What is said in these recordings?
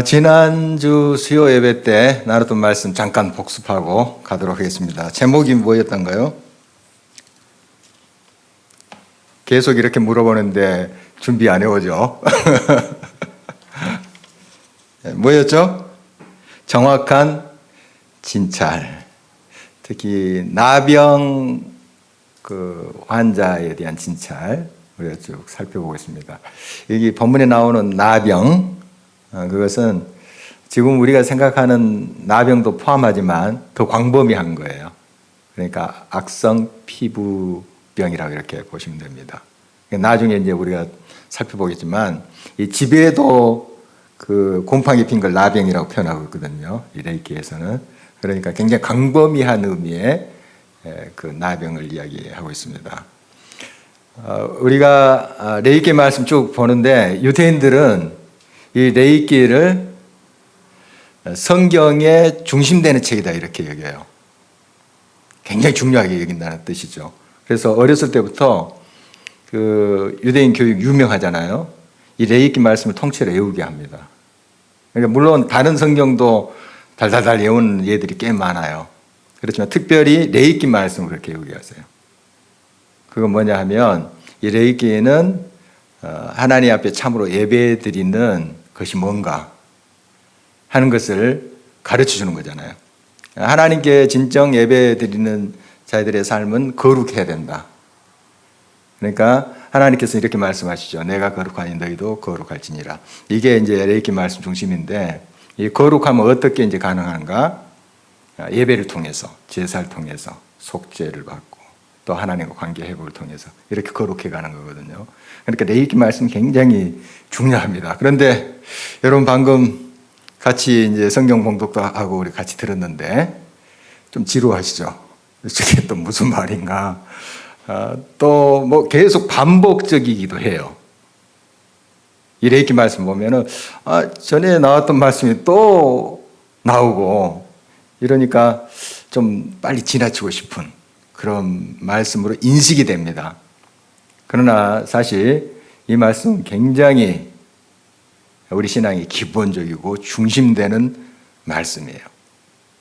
지난주 수요 예배 때 나눴던 말씀 잠깐 복습하고 가도록 하겠습니다. 제목이 뭐였던가요? 계속 이렇게 물어보는데 준비 안 해오죠? 뭐였죠? 정확한 진찰. 특히 나병 환자에 대한 진찰 우리가 쭉 살펴보겠습니다. 여기 본문에 나오는 나병, 그것은 지금 우리가 생각하는 나병도 포함하지만 더 광범위한 거예요. 그러니까 악성 피부병이라고 이렇게 보시면 됩니다. 나중에 이제 우리가 살펴보겠지만 이 집에도 그 곰팡이 핀 걸 나병이라고 표현하고 있거든요. 이 레이키에서는. 그러니까 굉장히 광범위한 의미의 그 나병을 이야기하고 있습니다. 우리가 레이키 말씀 쭉 보는데 유대인들은 이 레이키를 성경의 중심되는 책이다 이렇게 여겨요. 굉장히 중요하게 여긴다는 뜻이죠. 그래서 어렸을 때부터 그 유대인 교육 유명하잖아요. 이 레이키 말씀을 통째로 외우게 합니다. 그러니까 물론 다른 성경도 달달달 외우는 예들이 꽤 많아요. 그렇지만 특별히 레이키 말씀을 그렇게 외우게 하세요. 그건 뭐냐 하면 이 레이키는 하나님 앞에 참으로 예배드리는 것이 뭔가 하는 것을 가르쳐 주는 거잖아요. 하나님께 진정 예배드리는 자들의 삶은 거룩해야 된다. 그러니까 하나님께서 이렇게 말씀하시죠. 내가 거룩하니 너희도 거룩할지니라. 이게 이제 레이키 말씀 중심인데 이 거룩함은 어떻게 이제 가능한가? 예배를 통해서, 제사를 통해서 속죄를 받고 또 하나님과 관계 회복을 통해서 이렇게 거룩해 가는 거거든요. 그러니까 레이키 말씀 굉장히 중요합니다. 그런데 여러분 방금 같이 이제 성경 봉독도 하고 우리 같이 들었는데 좀 지루하시죠? 이게 또 무슨 말인가? 또 뭐 계속 반복적이기도 해요. 이 레이키 말씀 보면은 전에 나왔던 말씀이 또 나오고 이러니까 좀 빨리 지나치고 싶은 그런 말씀으로 인식이 됩니다. 그러나 사실 이 말씀은 굉장히 우리 신앙이 기본적이고 중심되는 말씀이에요.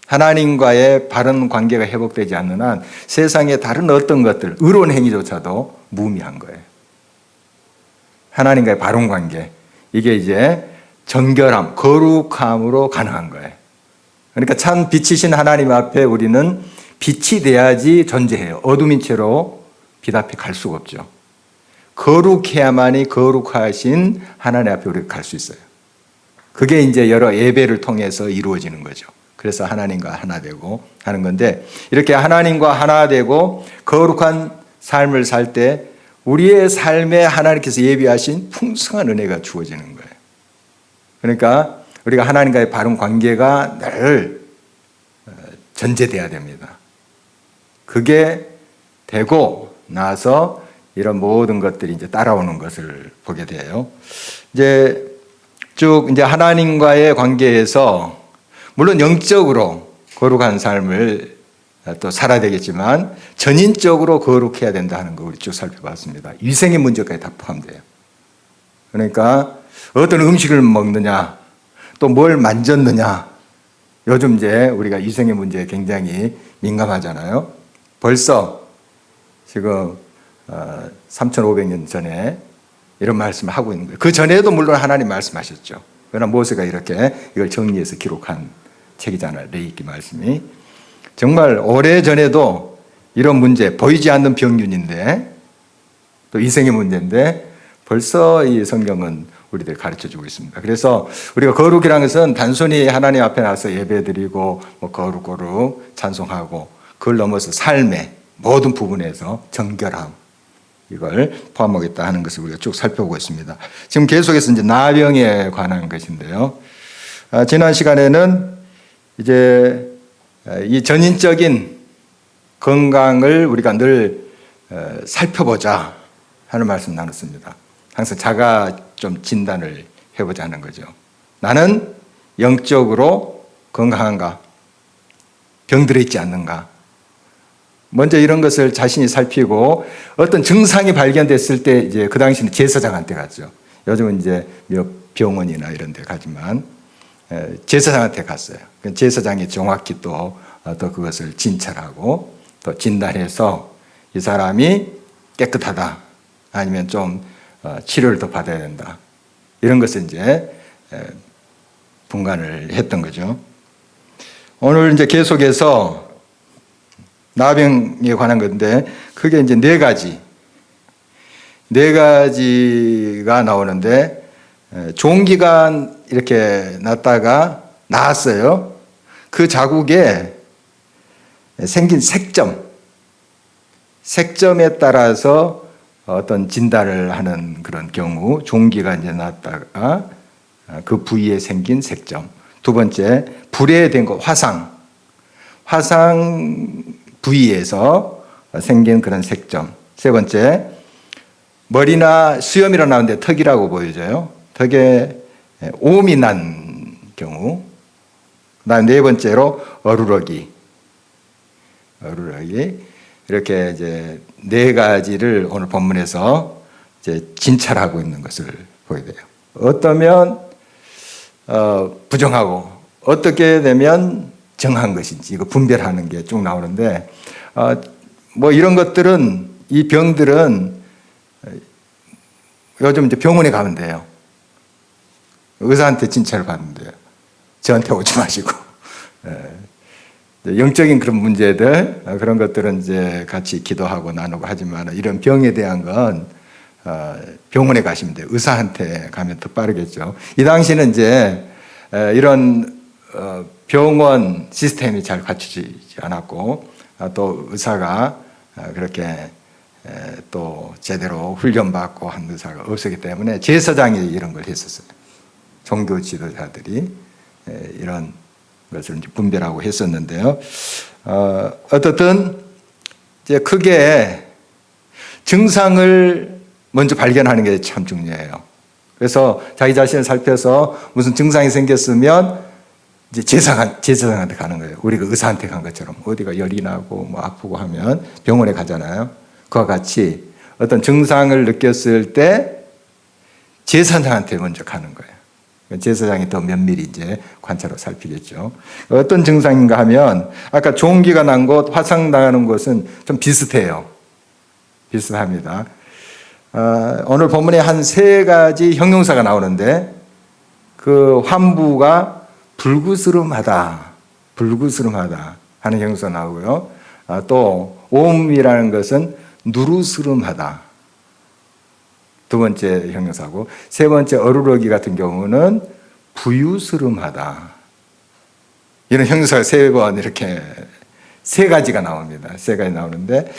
하나님과의 바른 관계가 회복되지 않는 한 세상의 다른 어떤 것들, 의로운 행위조차도 무의미한 거예요. 하나님과의 바른 관계, 이게 이제 정결함, 거룩함으로 가능한 거예요. 그러니까 참 빛이신 하나님 앞에 우리는 빛이 돼야지 존재해요. 어둠인 채로 빛 앞에 갈 수가 없죠. 거룩해야만이 거룩하신 하나님 앞에 우리가 갈 수 있어요. 그게 이제 여러 예배를 통해서 이루어지는 거죠. 그래서 하나님과 하나 되고 하는 건데 이렇게 하나님과 하나 되고 거룩한 삶을 살 때 우리의 삶에 하나님께서 예비하신 풍성한 은혜가 주어지는 거예요. 그러니까 우리가 하나님과의 바른 관계가 늘 전제돼야 됩니다. 그게 되고 나서 이런 모든 것들이 이제 따라오는 것을 보게 돼요. 이제 쭉 이제 하나님과의 관계에서 물론 영적으로 거룩한 삶을 또 살아야 되겠지만 전인적으로 거룩해야 된다 하는 거 우리 쭉 살펴봤습니다. 위생의 문제까지 다 포함돼요. 그러니까 어떤 음식을 먹느냐, 또 뭘 만졌느냐. 요즘 이제 우리가 위생의 문제에 굉장히 민감하잖아요. 벌써 지금 3,500년 전에 이런 말씀을 하고 있는 거예요. 그 전에도 물론 하나님 말씀하셨죠. 그러나 모세가 이렇게 이걸 정리해서 기록한 책이잖아요. 레이키 말씀이. 정말 오래전에도 이런 문제, 보이지 않는 병균인데 또 위생의 문제인데 벌써 이 성경은 우리들 가르쳐주고 있습니다. 그래서 우리가 거룩이라는 것은 단순히 하나님 앞에 나서 예배드리고 뭐 거룩 찬송하고 그걸 넘어서 삶의 모든 부분에서 정결함 이걸 포함하겠다 하는 것을 우리가 쭉 살펴보고 있습니다. 지금 계속해서 이제 나병에 관한 것인데요. 지난 시간에는 이제 이 전인적인 건강을 우리가 늘 살펴보자 하는 말씀 나눴습니다. 항상 자가 좀 진단을 해보자 하는 거죠. 나는 영적으로 건강한가? 병들어 있지 않는가? 먼저 이런 것을 자신이 살피고 어떤 증상이 발견됐을 때 이제 그 당시는 제사장한테 갔죠. 요즘은 이제 몇 병원이나 이런 데 가지만 제사장한테 갔어요. 제사장이 정확히 또 그것을 진찰하고 또 진단해서 이 사람이 깨끗하다 아니면 좀 치료를 더 받아야 된다 이런 것을 이제 분간을 했던 거죠. 오늘 이제 계속해서 나병에 관한 건데 그게 이제 네 가지가 나오는데 종기간 이렇게 났다가 나았어요. 그 자국에 생긴 색점에 따라서 어떤 진단을 하는 그런 경우 종기가 이제 났다가 그 부위에 생긴 색점. 두 번째 불에 된 거 화상 부위에서 생긴 그런 색점. 세 번째 머리나 수염이라 나오는데 턱이라고 보여져요. 턱에 오음이 난 경우. 그다음 네 번째로 어루러기 이렇게 이제 네 가지를 오늘 본문에서 이제 진찰하고 있는 것을 보게 돼요. 어떠면 부정하고 어떻게 되면 정한 것인지 이거 분별하는 게 쭉 나오는데 뭐 이런 것들은 이 병들은 요즘 이제 병원에 가면 돼요. 의사한테 진찰을 받는 돼요. 저한테 오지 마시고. 영적인 그런 문제들, 그런 것들은 이제 같이 기도하고 나누고 하지만 이런 병에 대한 건 병원에 가시면 돼요. 의사한테 가면 더 빠르겠죠. 이 당시는 이제 이런 병원 시스템이 잘 갖추지 않았고 또 의사가 그렇게 또 제대로 훈련받고 한 의사가 없었기 때문에 제사장이 이런 걸 했었어요. 종교 지도자들이 이런 것을 이제 분별하고 했었는데요. 어떻든 이제 크게 증상을 먼저 발견하는 게 참 중요해요. 그래서 자기 자신을 살펴서 무슨 증상이 생겼으면 이제 제사장한테 가는 거예요. 우리가 의사한테 간 것처럼 어디가 열이 나고 뭐 아프고 하면 병원에 가잖아요. 그와 같이 어떤 증상을 느꼈을 때 제사장한테 먼저 가는 거예요. 제사장이 더 면밀히 이제 관찰하고 살피겠죠. 어떤 증상인가 하면 아까 종기가 난 곳, 화상 당하는 곳은 좀 비슷해요. 비슷합니다. 오늘 본문에 한 세 가지 형용사가 나오는데 그 환부가 불구스름하다 하는 형용사 나오고요. 또 오음이라는 것은 누르스름하다. 두 번째 형용사고 세 번째 어루러기 같은 경우는 부유스름하다. 이런 형용사가 세 번 이렇게 세 가지가 나옵니다. 세 가지 나오는데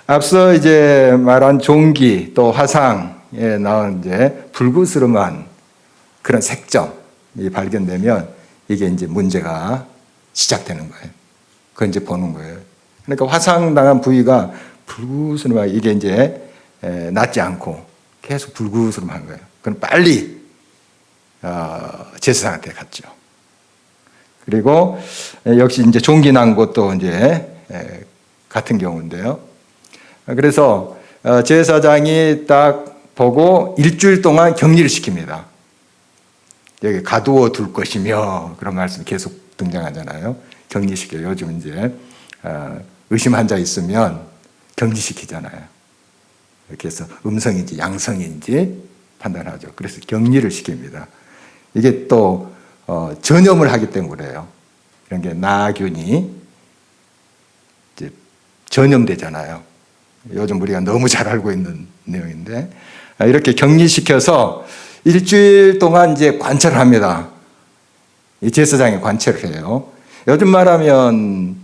앞서 이제 말한 종기 또 화상에 나온 이제 불구스름한 그런 색점이 발견되면 이게 이제 문제가 시작되는 거예요. 그걸 이제 보는 거예요. 그러니까 화상 당한 부위가 불구스름하게 이게 이제 낫지 않고 계속 불구스름한 거예요. 그럼 빨리 제사장한테 갔죠. 그리고 역시 이제 종기 난 것도 이제 같은 경우인데요. 그래서 제사장이 딱 보고 일주일 동안 격리를 시킵니다. 여기 가두어 둘 것이며 그런 말씀이 계속 등장하잖아요. 격리시켜요. 요즘 이제 의심 환자 있으면 격리시키잖아요. 이렇게 해서 음성인지 양성인지 판단하죠. 그래서 격리를 시킵니다. 이게 또 전염을 하기 때문에 그래요. 이런 게 나균이 이제 전염되잖아요. 요즘 우리가 너무 잘 알고 있는 내용인데 이렇게 격리시켜서 일주일 동안 이제 관찰을 합니다. 이 제사장이 관찰을 해요. 요즘 말하면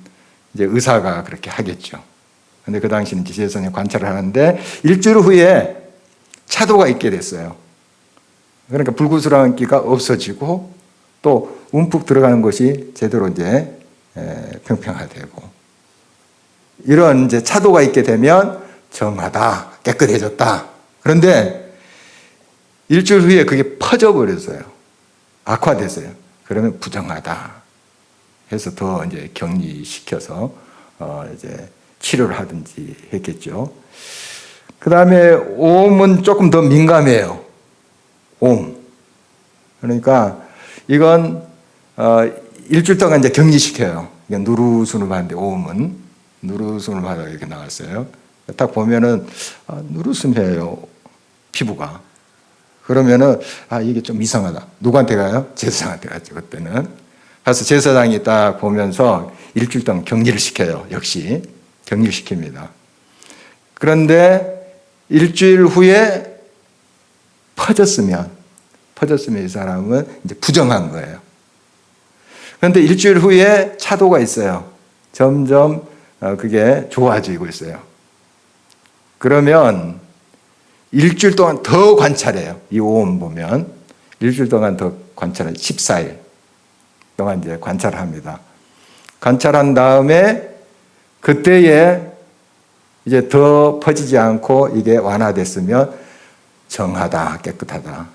이제 의사가 그렇게 하겠죠. 근데 그 당시는 제사장이 관찰을 하는데 일주일 후에 차도가 있게 됐어요. 그러니까 불구스름기가 없어지고 또 움푹 들어가는 것이 제대로 이제 평평화되고 이런 이제 차도가 있게 되면 정하다, 깨끗해졌다. 그런데 일주일 후에 그게 퍼져버렸어요. 악화됐어요. 그러면 부정하다 해서 더 이제 격리시켜서 이제 치료를 하든지 했겠죠. 그 다음에 오음은 조금 더 민감해요. 오음. 그러니까 이건 일주일 동안 이제 격리시켜요. 누르스름 하는데 오음은 누르스름 하다 이렇게 나왔어요. 딱 보면은 누르스름해요 피부가. 그러면은 이게 좀 이상하다. 누구한테 가요? 제사장한테 갔죠 그때는. 가서 제사장이 딱 보면서 일주일 동안 격리를 시켜요. 역시 격리를 시킵니다. 그런데 일주일 후에 퍼졌으면 이 사람은 이제 부정한 거예요. 그런데 일주일 후에 차도가 있어요. 점점 그게 좋아지고 있어요. 그러면 일주일 동안 더 관찰해요. 이 오음 보면 일주일 동안 더 관찰해요. 14일 동안 이제 관찰합니다. 관찰한 다음에 그때에 이제 더 퍼지지 않고 이게 완화됐으면 정하다, 깨끗하다.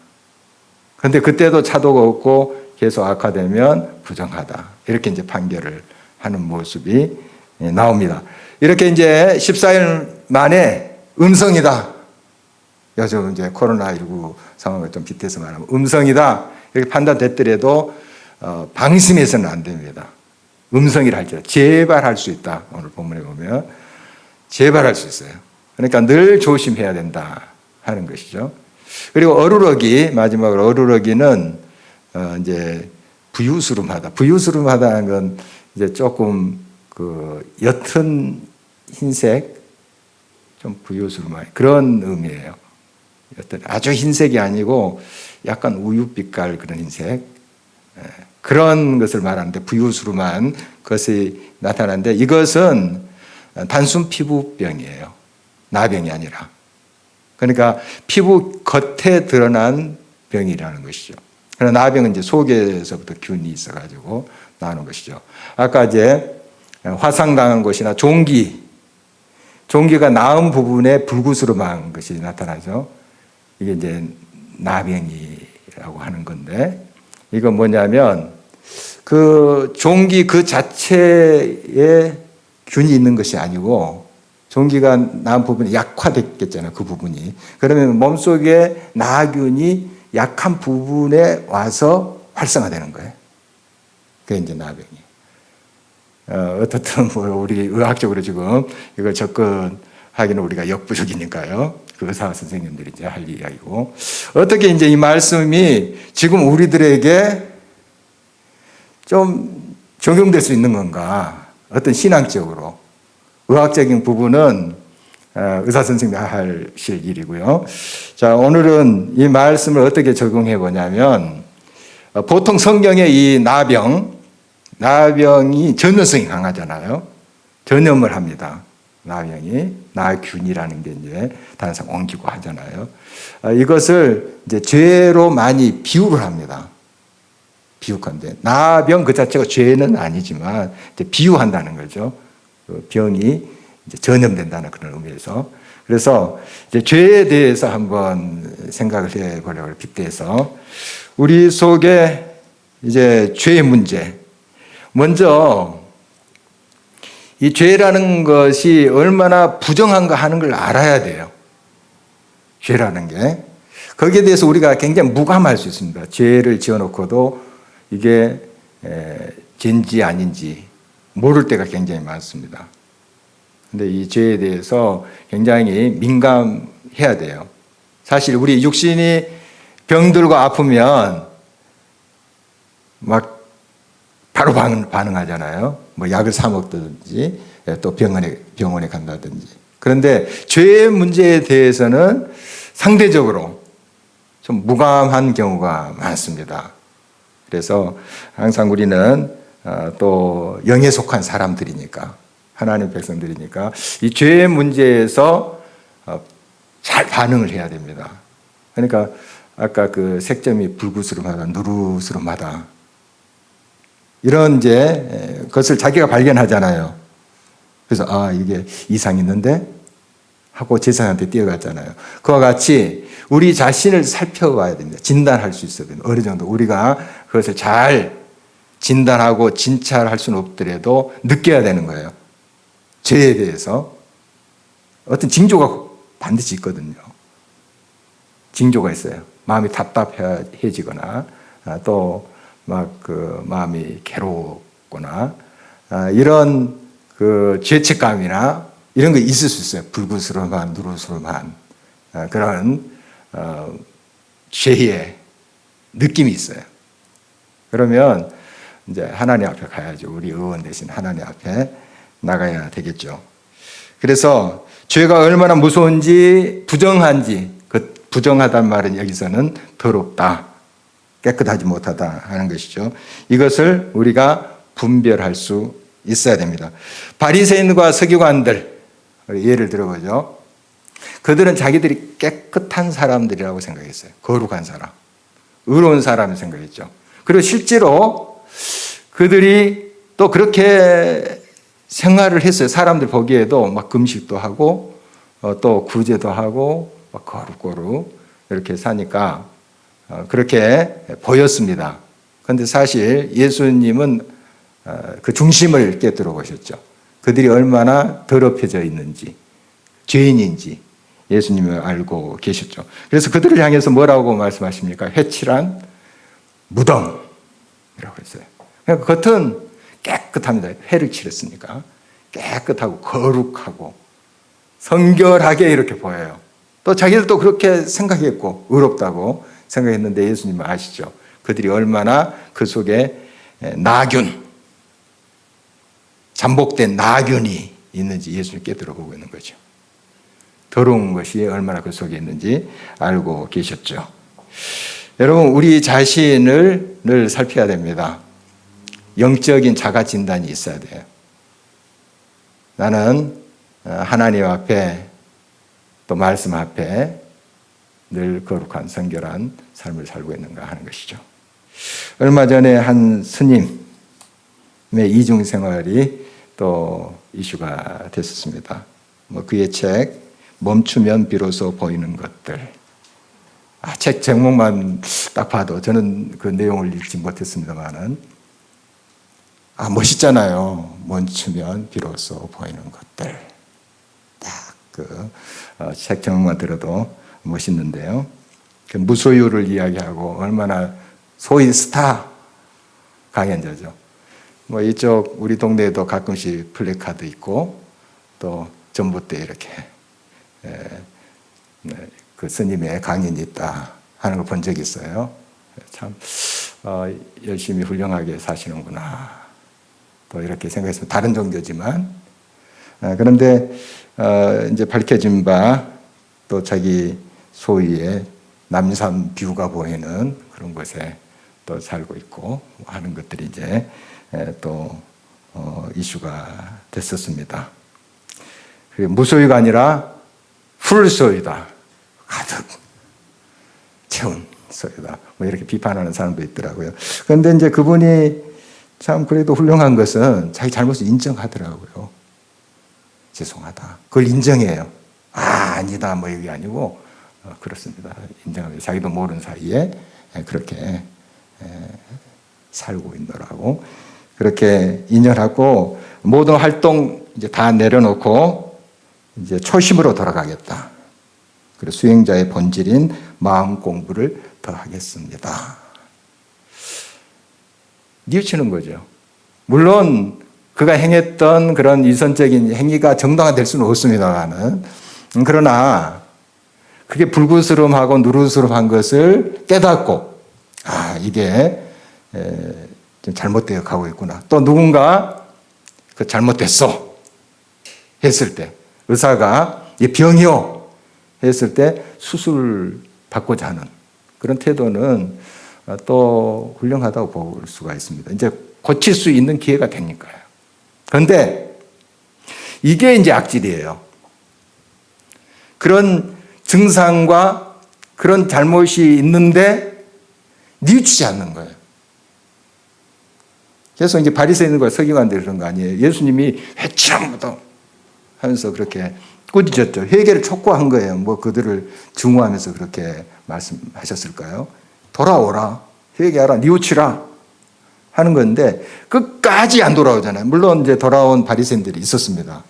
그런데 그때도 차도가 없고 계속 악화되면 부정하다. 이렇게 이제 판결을 하는 모습이 나옵니다. 이렇게 이제 14일 만에 음성이다. 요즘 이제 코로나19 상황을 좀 빗대서 말하면 음성이다. 이렇게 판단됐더라도 방심해서는 안 됩니다. 음성이라 할지라도 재발할 수 있다. 오늘 본문에 보면 재발할 수 있어요. 그러니까 늘 조심해야 된다 하는 것이죠. 그리고 어루러기, 마지막으로 어루러기는 이제 부유스름하다. 부유스름하다는 건 이제 조금 그 옅은 흰색, 좀 부유스름한 그런 의미예요. 아주 흰색이 아니고 약간 우유빛깔 그런 흰색. 그런 것을 말하는데 부유스름한 것이 나타나는데 이것은 단순 피부병이에요. 나병이 아니라. 그러니까 피부 겉에 드러난 병이라는 것이죠. 그러나 나병은 이제 속에서부터 균이 있어가지고 나오는 것이죠. 아까 이제 화상당한 것이나 종기가 나은 부분에 불구스름한 것이 나타나죠. 이게 이제 나병이라고 하는 건데 이건 뭐냐면 그 종기 그 자체에 균이 있는 것이 아니고 종기가 나은 부분이 약화됐겠잖아요. 그 부분이. 그러면 몸속에 나균이 약한 부분에 와서 활성화되는 거예요. 그게 이제 나병이. 어떻든 뭐 우리 의학적으로 지금 이걸 접근하기는 우리가 역부족이니까요. 그 의사 선생님들이 이제 할 이야기고. 어떻게 이제 이 말씀이 지금 우리들에게 좀 적용될 수 있는 건가? 어떤 신앙적으로. 의학적인 부분은 의사 선생님이 하실 일이고요. 자, 오늘은 이 말씀을 어떻게 적용해 보냐면 보통 성경에 이 나병이 전염성이 강하잖아요. 전염을 합니다. 나병이 나균이라는 게 이제 단상 옮기고 하잖아요. 이것을 이제 죄로 많이 비유를 합니다. 비유컨대 나병 그 자체가 죄는 아니지만 이제 비유한다는 거죠. 그 병이 이제 전염된다는 그런 의미에서. 그래서 이제 죄에 대해서 한번 생각을 해 보려고 빗대서 우리 속에 이제 죄의 문제. 먼저 이 죄라는 것이 얼마나 부정한가 하는 걸 알아야 돼요. 죄라는 게. 거기에 대해서 우리가 굉장히 무감할 수 있습니다. 죄를 지어놓고도 이게 죄인지 아닌지 모를 때가 굉장히 많습니다. 근데 이 죄에 대해서 굉장히 민감해야 돼요. 사실 우리 육신이 병들고 아프면 막 바로 반응하잖아요. 뭐 약을 사 먹든지 또 병원에 간다든지. 그런데 죄의 문제에 대해서는 상대적으로 좀 무감한 경우가 많습니다. 그래서 항상 우리는 또 영에 속한 사람들이니까 하나님 백성들이니까 이 죄의 문제에서 잘 반응을 해야 됩니다. 그러니까 아까 그 색점이 불구스름하다, 누르스름하다 이런 이제 것을 자기가 발견하잖아요. 그래서 이게 이상이 있는데 하고 제사장한테 뛰어갔잖아요. 그와 같이 우리 자신을 살펴봐야 됩니다. 진단할 수 있어야 됩니다. 어느 정도 우리가 그것을 잘 진단하고 진찰할 수는 없더라도 느껴야 되는 거예요. 죄에 대해서 어떤 징조가 반드시 있거든요. 징조가 있어요. 마음이 답답해지거나 또 막 그 마음이 괴롭거나 이런 그 죄책감이나 이런 거 있을 수 있어요. 불구스름한, 누르스름한 그런 죄의 느낌이 있어요. 그러면 이제 하나님 앞에 가야죠. 우리 의원 대신 하나님 앞에 나가야 되겠죠. 그래서 죄가 얼마나 무서운지, 부정한지, 그 부정하다는 말은 여기서는 더럽다, 깨끗하지 못하다 하는 것이죠. 이것을 우리가 분별할 수 있어야 됩니다. 바리새인과 서기관들 예를 들어보죠. 그들은 자기들이 깨끗한 사람들이라고 생각했어요. 거룩한 사람, 의로운 사람을 생각했죠. 그리고 실제로 그들이 또 그렇게 생활을 했어요. 사람들 보기에도 막 금식도 하고 또 구제도 하고 막 거룩거룩 이렇게 사니까 그렇게 보였습니다. 그런데 사실 예수님은 그 중심을 깨뜨려 보셨죠. 그들이 얼마나 더럽혀져 있는지, 죄인인지 예수님을 알고 계셨죠. 그래서 그들을 향해서 뭐라고 말씀하십니까? 회칠한 무덤이라고 했어요. 그러니까 겉은 깨끗합니다. 회를 칠했으니까 깨끗하고 거룩하고 성결하게 이렇게 보여요. 또 자기들도 그렇게 생각했고 의롭다고 생각했는데 예수님은 아시죠? 그들이 얼마나 그 속에 나균, 잠복된 나균이 있는지 예수님 깨뜨려 보고 있는 거죠. 더러운 것이 얼마나 그 속에 있는지 알고 계셨죠. 여러분, 우리 자신을 늘 살펴야 됩니다. 영적인 자가 진단이 있어야 돼요. 나는 하나님 앞에 또 말씀 앞에 늘 거룩한 성결한 삶을 살고 있는가 하는 것이죠. 얼마 전에 한 스님의 이중 생활이 또 이슈가 됐었습니다. 그의 책 멈추면 비로소 보이는 것들. 책 제목만 딱 봐도 저는 그 내용을 읽지 못했습니다만은 멋있잖아요. 멈추면 비로소 보이는 것들. 딱 그 책 제목만 들어도 멋있는데요. 그 무소유를 이야기하고 얼마나 소위 스타 강연자죠. 이쪽 우리 동네에도 가끔씩 플래카드 있고 또 전봇대 이렇게 그 스님의 강연이 있다 하는 걸 본 적이 있어요. 참 열심히 훌륭하게 사시는구나. 또 이렇게 생각했습니다. 다른 종교지만 그런데 이제 밝혀진 바 또 자기 소위의 남산 뷰가 보이는 그런 곳에 또 살고 있고 하는 것들이 이제 또 이슈가 됐었습니다. 무소유가 아니라 풀소유다. 가득 채운 소유다. 이렇게 비판하는 사람도 있더라고요. 그런데 이제 그분이 참 그래도 훌륭한 것은 자기 잘못을 인정하더라고요. 죄송하다. 그걸 인정해요. 아니다. 이게 아니고 그렇습니다. 인정합니다. 자기도 모르는 사이에 그렇게 살고 있노라고 그렇게 인정하고 모든 활동 이제 다 내려놓고 이제 초심으로 돌아가겠다. 그리고 수행자의 본질인 마음 공부를 더 하겠습니다. 뉘우치는 거죠. 물론 그가 행했던 그런 위선적인 행위가 정당화될 수는 없습니다만은 그러나 그게 불구스름하고 누르스름한 것을 깨닫고 이게 좀 잘못되어 가고 있구나. 또 누군가 그 잘못됐어 했을 때 의사가 병이요 했을 때 수술 받고자 하는 그런 태도는 또 훌륭하다고 볼 수가 있습니다. 이제 고칠 수 있는 기회가 되니까요. 그런데 이게 이제 악질이에요. 그런 증상과 그런 잘못이 있는데 뉘우치지 않는 거예요. 그래서 이제 바리새인과 서기관들이 그런 거 아니에요. 예수님이 회칠한 무덤 하면서 그렇게 꾸짖었죠. 회개를 촉구한 거예요. 그들을 증오하면서 그렇게 말씀하셨을까요? 돌아오라, 회개하라, 뉘우치라 하는 건데 끝까지 안 돌아오잖아요. 물론 이제 돌아온 바리새인들이 있었습니다.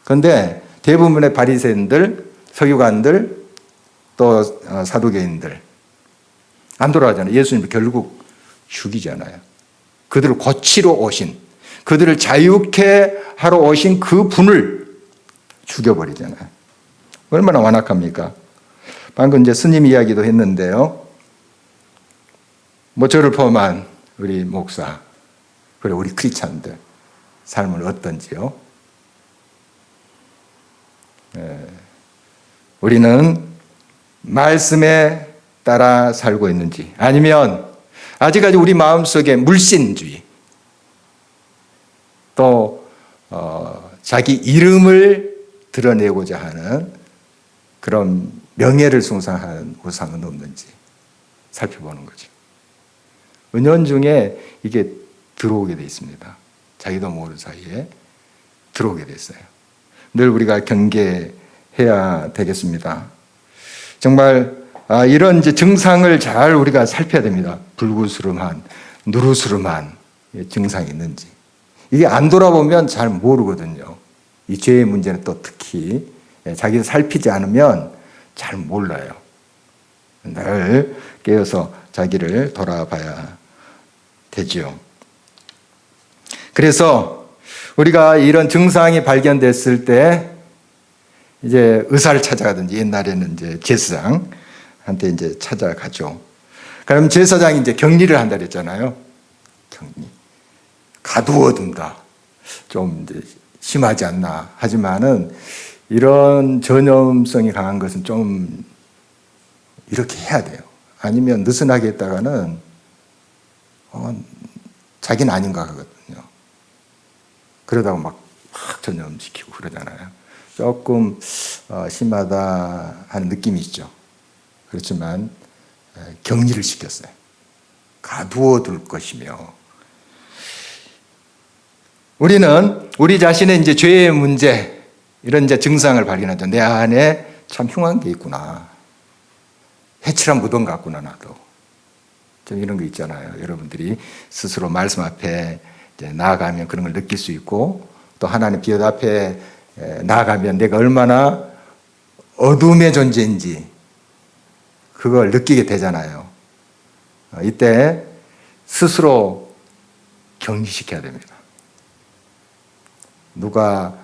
그런데 대부분의 바리새인들, 서기관들, 또 사두개인들 안 돌아오잖아요. 예수님 결국 죽이잖아요. 그들을 고치러 오신, 그들을 자유케 하러 오신 그 분을 죽여버리잖아요. 얼마나 완악합니까? 방금 이제 스님 이야기도 했는데요. 뭐 저를 포함한 우리 목사, 그리고 우리 크리스찬들 삶은 어떤지요? 우리는 말씀에 따라 살고 있는지, 아니면 아직까지 우리 마음속에 물신주의, 또 자기 이름을 드러내고자 하는 그런 명예를 숭상하는 우상은 없는지 살펴보는 거죠. 은연중에 이게 들어오게 돼 있습니다. 자기도 모르는 사이에 들어오게 됐어요. 늘 우리가 경계해야 되겠습니다. 정말 이런 이제 증상을 잘 우리가 살펴야 됩니다. 불구스름한, 누르스름한 증상이 있는지. 이게 안 돌아보면 잘 모르거든요. 이 죄의 문제는 또 특히 자기를 살피지 않으면 잘 몰라요. 늘 깨어서 자기를 돌아봐야 되지요. 그래서 우리가 이런 증상이 발견됐을 때 이제 의사를 찾아가든지, 옛날에는 이제 제사장한테 이제 찾아가죠. 그럼 제사장이 이제 격리를 한다 그랬잖아요. 격리. 가두어둔다. 좀 이제 심하지 않나. 하지만은 이런 전염성이 강한 것은 좀 이렇게 해야 돼요. 아니면 느슨하게 했다가는 자기는 아닌가 하거든요. 그러다가 막 전염시키고 그러잖아요. 조금 심하다 하는 느낌이 있죠. 그렇지만 격리를 시켰어요. 가두어둘 것이며, 우리는 우리 자신의 이제 죄의 문제, 이런 이제 증상을 발견하죠. 내 안에 참 흉한 게 있구나. 해칠한 무덤 같구나, 나도. 좀 이런 거 있잖아요. 여러분들이 스스로 말씀 앞에 이제 나아가면 그런 걸 느낄 수 있고, 또 하나님 빛 앞에 나아가면 내가 얼마나 어둠의 존재인지 그걸 느끼게 되잖아요. 이때 스스로 격리시켜야 됩니다. 누가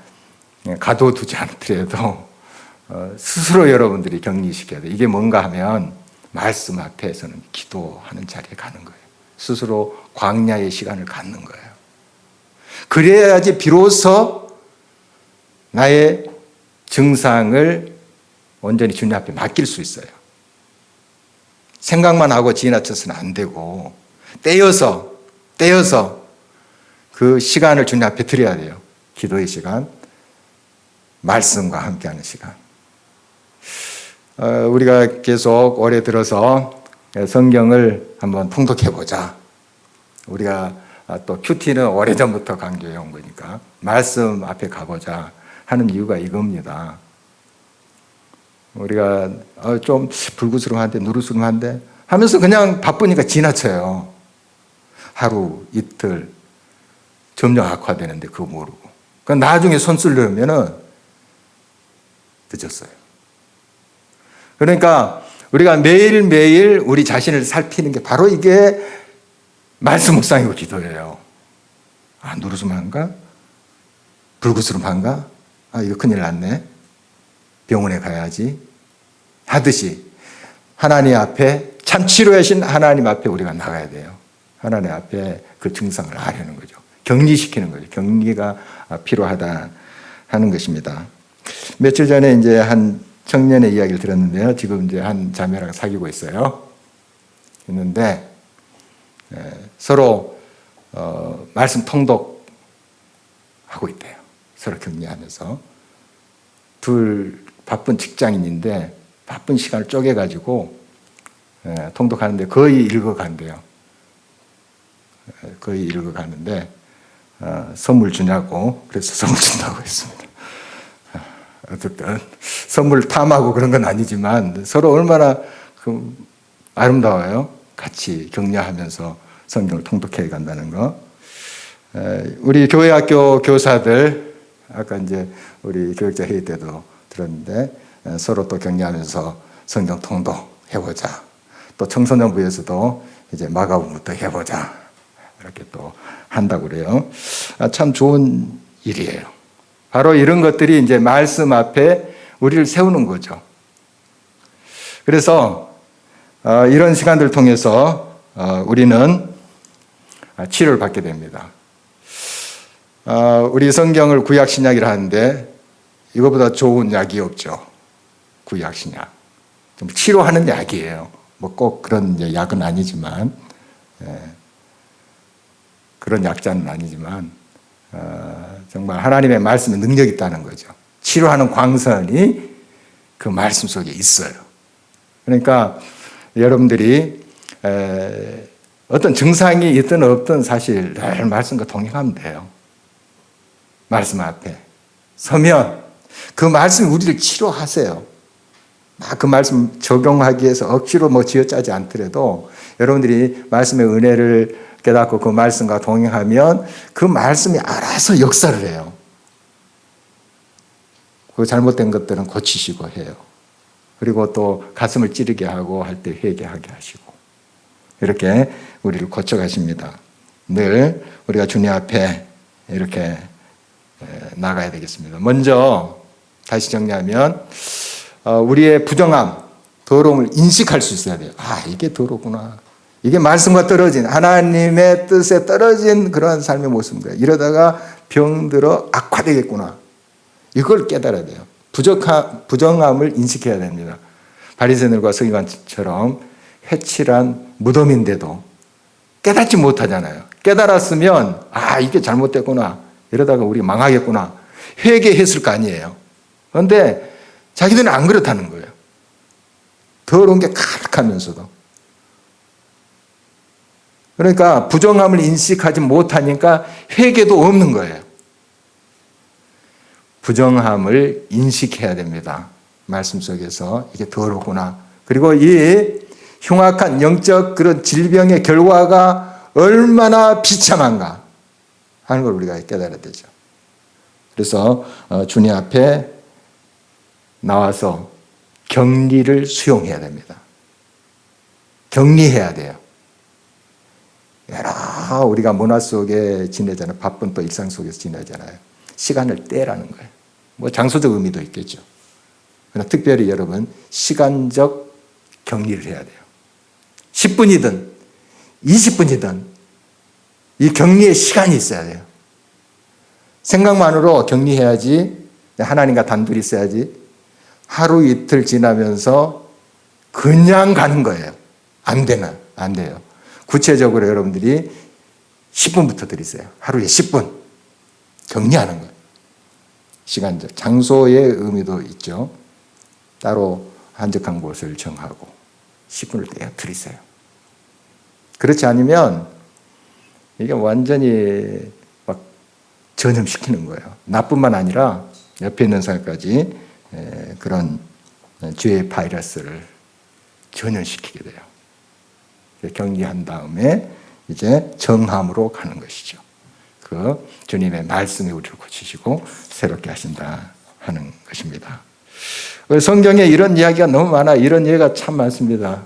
가둬두지 않더라도 스스로 여러분들이 격리시켜야 돼요. 이게 뭔가 하면 말씀 앞에서는 기도하는 자리에 가는 거예요. 스스로 광야의 시간을 갖는 거예요. 그래야지 비로소 나의 증상을 온전히 주님 앞에 맡길 수 있어요. 생각만 하고 지나쳐서는 안 되고, 떼어서 그 시간을 주님 앞에 드려야 돼요. 기도의 시간, 말씀과 함께하는 시간. 우리가 계속 올해 들어서 성경을 한번 통독해보자. 우리가 또 큐티는 오래전부터 강조해 온 거니까 말씀 앞에 가보자 하는 이유가 이겁니다. 우리가 좀 불구스름한데, 누르스름한데 하면서 그냥 바쁘니까 지나쳐요. 하루, 이틀, 점점 악화되는데 그거 모르고. 그러니까 나중에 손 쓰려면은 늦었어요. 그러니까 우리가 매일매일 우리 자신을 살피는 게 바로 이게 말씀 묵상이고 기도예요. 누르스름한가? 불구스름한가? 이거 큰일 났네. 병원에 가야지. 하듯이 하나님 앞에, 참 치료하신 하나님 앞에 우리가 나가야 돼요. 하나님 앞에 그 증상을 아려는 거죠. 격리시키는 거죠. 격리가 필요하다 하는 것입니다. 며칠 전에 이제 한 청년의 이야기를 들었는데요. 지금 이제 한 자매랑 사귀고 있어요. 있는데 서로 말씀 통독하고 있대요. 서로 격리하면서. 둘 바쁜 직장인인데 바쁜 시간을 쪼개가지고 통독하는데 거의 읽어간대요. 거의 읽어가는데 선물 주냐고, 그래서 선물 준다고 했습니다. 어쨌든 선물 탐하고 그런 건 아니지만 서로 얼마나 아름다워요. 같이 격려하면서 성경을 통독해 간다는 거. 우리 교회 학교 교사들, 아까 이제 우리 교육자 회의 때도 들었는데 서로 또 격려하면서 성경 통독 해보자. 또 청소년부에서도 이제 마가복음부터 해보자. 이렇게 또 한다고 그래요. 참 좋은 일이에요. 바로 이런 것들이 이제 말씀 앞에 우리를 세우는 거죠. 그래서 이런 시간들을 통해서 우리는 치료를 받게 됩니다. 우리 성경을 구약신약이라 하는데 이거보다 좋은 약이 없죠. 구약신약. 좀 치료하는 약이에요. 뭐 꼭 그런 약은 아니지만, 그런 약자는 아니지만, 정말 하나님의 말씀에 능력이 있다는 거죠. 치료하는 광선이 그 말씀 속에 있어요. 그러니까 여러분들이 어떤 증상이 있든 없든 사실 늘 말씀과 동행하면 돼요. 말씀 앞에 서면 그 말씀이 우리를 치료하세요. 그 말씀 적용하기 위해서 억지로 쥐어짜지 않더라도 여러분들이 말씀의 은혜를 깨닫고 그 말씀과 동행하면 그 말씀이 알아서 역사를 해요. 그 잘못된 것들은 고치시고 해요. 그리고 또 가슴을 찌르게 하고 할 때 회개하게 하시고 이렇게 우리를 고쳐가십니다. 늘 우리가 주님 앞에 이렇게 나가야 되겠습니다. 먼저 다시 정리하면 우리의 부정함, 더러움을 인식할 수 있어야 돼요. 이게 더러구나. 이게 말씀과 떨어진 하나님의 뜻에 떨어진 그러한 삶의 모습인 거예요. 이러다가 병들어 악화되겠구나. 이걸 깨달아야 돼요. 부정함을 인식해야 됩니다. 바리새인들과 서기관처럼 회칠한 무덤인데도 깨닫지 못하잖아요. 깨달았으면 이게 잘못됐구나. 이러다가 우리 망하겠구나. 회개했을 거 아니에요. 그런데 자기들은 안 그렇다는 거예요. 더러운 게 가득하면서도. 그러니까 부정함을 인식하지 못하니까 회개도 없는 거예요. 부정함을 인식해야 됩니다. 말씀 속에서 이게 더럽구나. 그리고 이 흉악한 영적 그런 질병의 결과가 얼마나 비참한가 하는 걸 우리가 깨달아야 되죠. 그래서 주님 앞에 나와서 격리를 수용해야 됩니다. 격리해야 돼요. 여러 우리가 문화 속에 지내잖아요. 바쁜 또 일상 속에서 지내잖아요. 시간을 떼라는 거예요. 뭐 장소적 의미도 있겠죠. 그러나 특별히 여러분 시간적 격리를 해야 돼요. 10분이든 20분이든 이 격리의 시간이 있어야 돼요. 생각만으로 격리해야지 하나님과 단둘이 있어야지 하루 이틀 지나면서 그냥 가는 거예요. 안 돼요. 구체적으로 여러분들이 10분부터 들이세요. 하루에 10분 격리하는 거예요. 시간적, 장소의 의미도 있죠. 따로 한적한 곳을 정하고 10분을 들이세요. 그렇지 않으면 이게 완전히 막 전염시키는 거예요. 나뿐만 아니라 옆에 있는 사람까지 그런 죄의 바이러스를 전염시키게 돼요. 격리한 다음에 이제 정함으로 가는 것이죠. 그 주님의 말씀이 우리를 고치시고 새롭게 하신다 하는 것입니다. 성경에 이런 이야기가 너무 많아. 이런 예가 참 많습니다.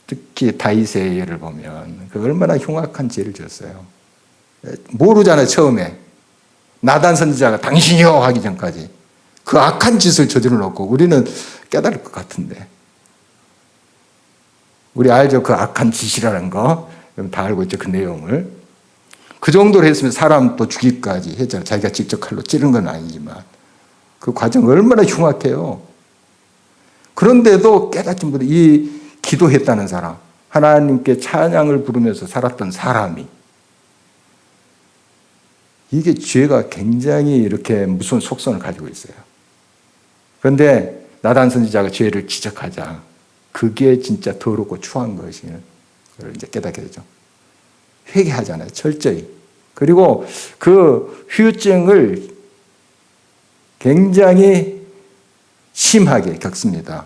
특히 다윗의 예를 보면 얼마나 흉악한 죄를 지었어요. 모르잖아요. 처음에 나단 선지자가 당신이요 하기 전까지 그 악한 짓을 저질러 놓고 우리는 깨달을 것 같은데 우리 알죠? 그 악한 짓이라는 거 다 알고 있죠. 그 내용을 그 정도로 했으면 사람 또 죽이기까지 했잖아요. 자기가 직접 칼로 찌른 건 아니지만 그 과정 얼마나 흉악해요. 그런데도 깨닫지 못해 이 기도했다는 사람, 하나님께 찬양을 부르면서 살았던 사람이 이게 죄가 굉장히 이렇게 무서운 속성을 가지고 있어요. 그런데 나단 선지자가 죄를 지적하자 그게 진짜 더럽고 추한 것을 이제 깨닫게 되죠. 회개하잖아요. 철저히. 그리고 그 후유증을 굉장히 심하게 겪습니다.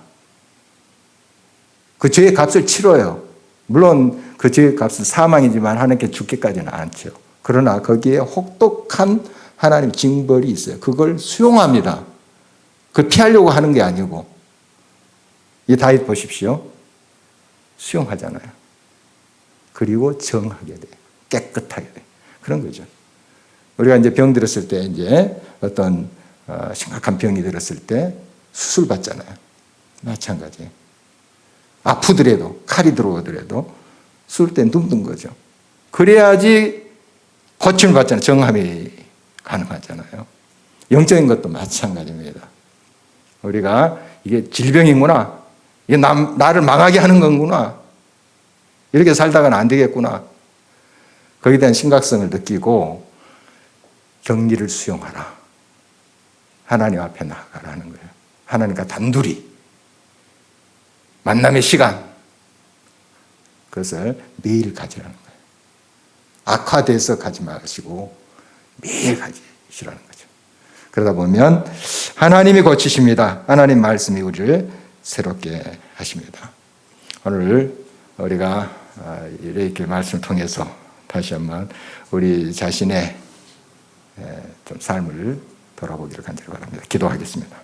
그 죄의 값을 치러요. 물론 그 죄의 값은 사망이지만 하나님께 죽기까지는 않죠. 그러나 거기에 혹독한 하나님 징벌이 있어요. 그걸 수용합니다. 그걸 피하려고 하는 게 아니고. 이 다윗 보십시오. 수용하잖아요. 그리고 정하게 돼. 깨끗하게 돼. 그런 거죠. 우리가 이제 병 들었을 때 이제 어떤 심각한 병이 들었을 때 수술 받잖아요. 마찬가지. 아프더라도 칼이 들어오더라도 술 때 눕는 거죠. 그래야지 고침을 받잖아요. 정함이 가능하잖아요. 영적인 것도 마찬가지입니다. 우리가 이게 질병이구나. 이게 나를 망하게 하는 거구나. 이렇게 살다가는 안 되겠구나. 거기에 대한 심각성을 느끼고 격리를 수용하라. 하나님 앞에 나아가라는 거예요. 하나님과 단둘이 만남의 시간, 그것을 매일 가지라는 거예요. 악화돼서 가지 마시고 매일 가지시라는 거죠. 그러다 보면 하나님이 고치십니다. 하나님 말씀이 우리를 새롭게 하십니다. 오늘 우리가 이렇게 말씀을 통해서 다시 한번 우리 자신의 좀 삶을 돌아보기를 간절히 바랍니다. 기도하겠습니다.